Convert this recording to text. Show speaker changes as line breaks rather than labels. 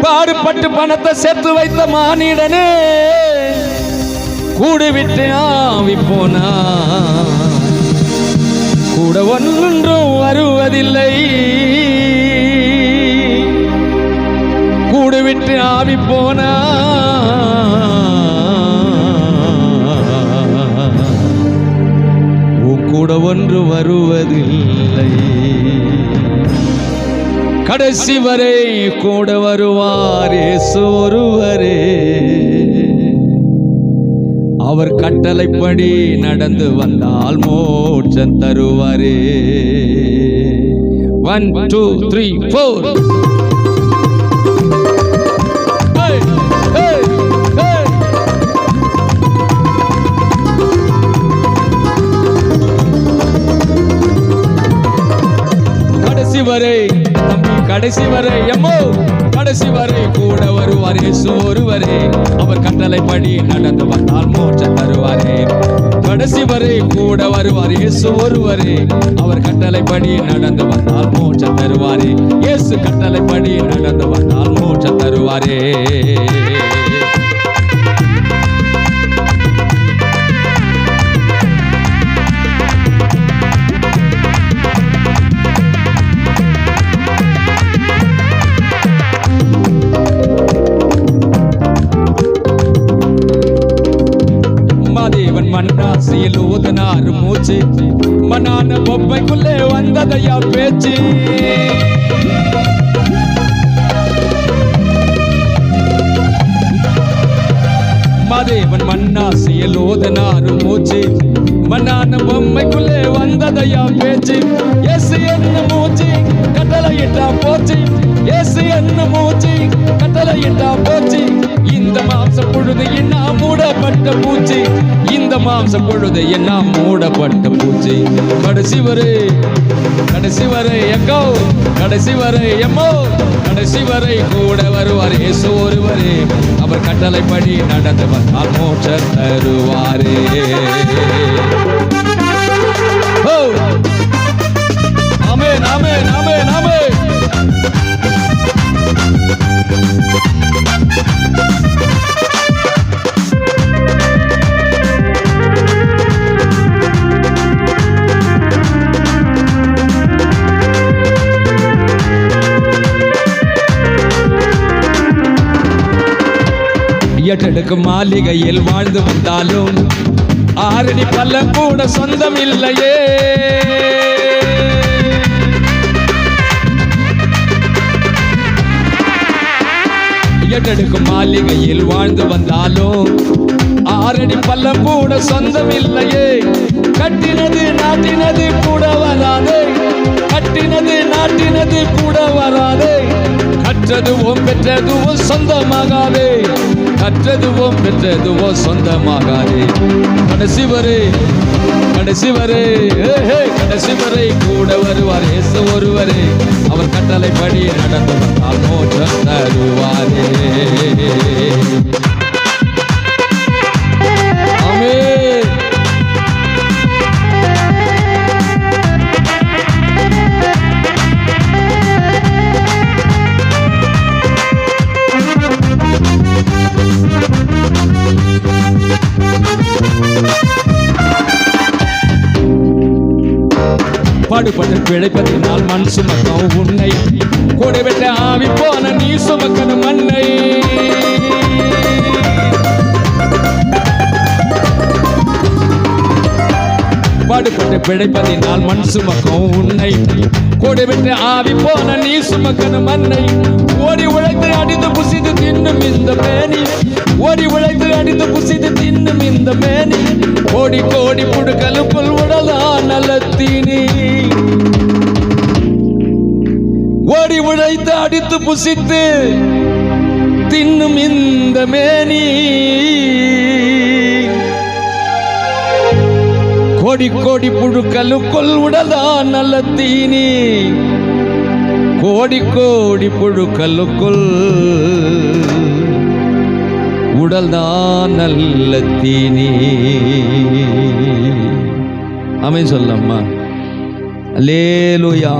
பாடுபட்டு பணத்தை சேர்த்து வைத்த மானிடனே கூடு விட்டு ஆவி போனா கூட ஒன்றும் வருவதில்லை. கூடு விட்டு ஆவி போனா கூட ஒன்று வருவதில்லை. கடைசி வரை கூட வருவார் இயேசு ஒருவரே. அவர் கட்டளைப்படி நடந்து வந்தால் மோட்சம் தருவாரே. 1 2 3 4 கடைசி வரை தம்பி, கடைசி வரை எம்மோ, கடைசி வரை கூட வருவார் இயேசு ஒருவரே. அவர் கட்டளைப்படி நடந்து வந்தால் மோட்சம் தருவாரே. கடைசி வரை கூட வருவார் இயேசு ஒருவரே. அவர் கட்டளைப்படி நடந்து வந்தால் மோட்சம் தருவாரே. இயேசு கட்டளைப்படி நடந்து வந்தால் மோட்சம் தருவாரே. மண்ணாசியில் ஊதனாறு மூச்சு, மனான பொப்பைக்குள்ளே வந்ததையா பேச்சு. மாதேவன் மண்ணாசியில் ஊதனாறு மூச்சு, மனான பொம்மைக்குள்ளே வந்ததையா பேச்சு. இயேசு என்ன மூச்சு கட்டளையிட்டா போச்சு. இயேசு என்ன மூச்சு கட்டளையிட்டா போச்சு. இந்த மாம்ச பொழுது என்ன மூடப்பட்ட பூச்சி. இந்த மாம்ச பொழுது என்ன மூடப்பட்ட பூச்சி. கடைசி வரை, கடைசி வரை எங்கோ, கடைசி வரை எம்மோ, கடைசி வரை கூட வருவார் இயேசு ஒருவரே. அவர் கட்டளைப்படி நடந்து வந்தால் மோட்சம் தருவாரே. ஆமென் ஆமென் ஆமென் ஆமென். எட்டடுக்கு மாளிகையில் வாழ்ந்து வந்தாலும் ஆரணி பல்லம் கூட சொந்தம் இல்லையே. எட்டடுக்கு மாளிகையில் வாழ்ந்து வந்தாலும் ஆரணி பல்லம் கூட சொந்தம் இல்லையே. கட்டினது நாட்டினது கூட வராதே. கட்டினது நாட்டினது கூட வராதே. கற்றதுவும் பெற்றதுவும் சொந்தமாகாதே. கற்றதுவும் பெற்றதுவும் சொந்தமாகாதே. கடைசி வரை, கடைசி வரை, கடைசி வரை கூட வருவார் இயேசு ஒருவரே. அவர் கட்டளைப்படி நடந்து வந்தால் மோட்சம் தருவாரே. ஆமென். பாடுபட்டு பிழைப்பதினால் மண் சுமக்கும் உன்னை, கூட விட்ட ஆவி போன நீ சுமக்கணும் மண்ணை. பாடுபட்டு பிழைப்பதினால் மண் சுமக்கும் உன்னை, கூட விட்டு ஆவி போன நீ சுமக்கணும் மண்ணை. ஓடி உழைத்து அடித்து புசித்து தின்னும் இந்த மேனி. ஓடி உழைத்து அடித்து புசித்து தின்னும் இந்த மேனி. கோடி கோடி புடுக்கலுக்குள் உடலா நலத்தீனி. ஓடி உழைத்து அடித்து புசித்து தின்னும் இந்த மேனி. கோடி கோடி புழுக்களுக்குள் உடலா நலத்தீனி. கோடி கோடி புழுக்களுக்குள் உடல்தான் நல்ல தீனி. ஆமென் சொல்லம்மா. அல்லேலூயா.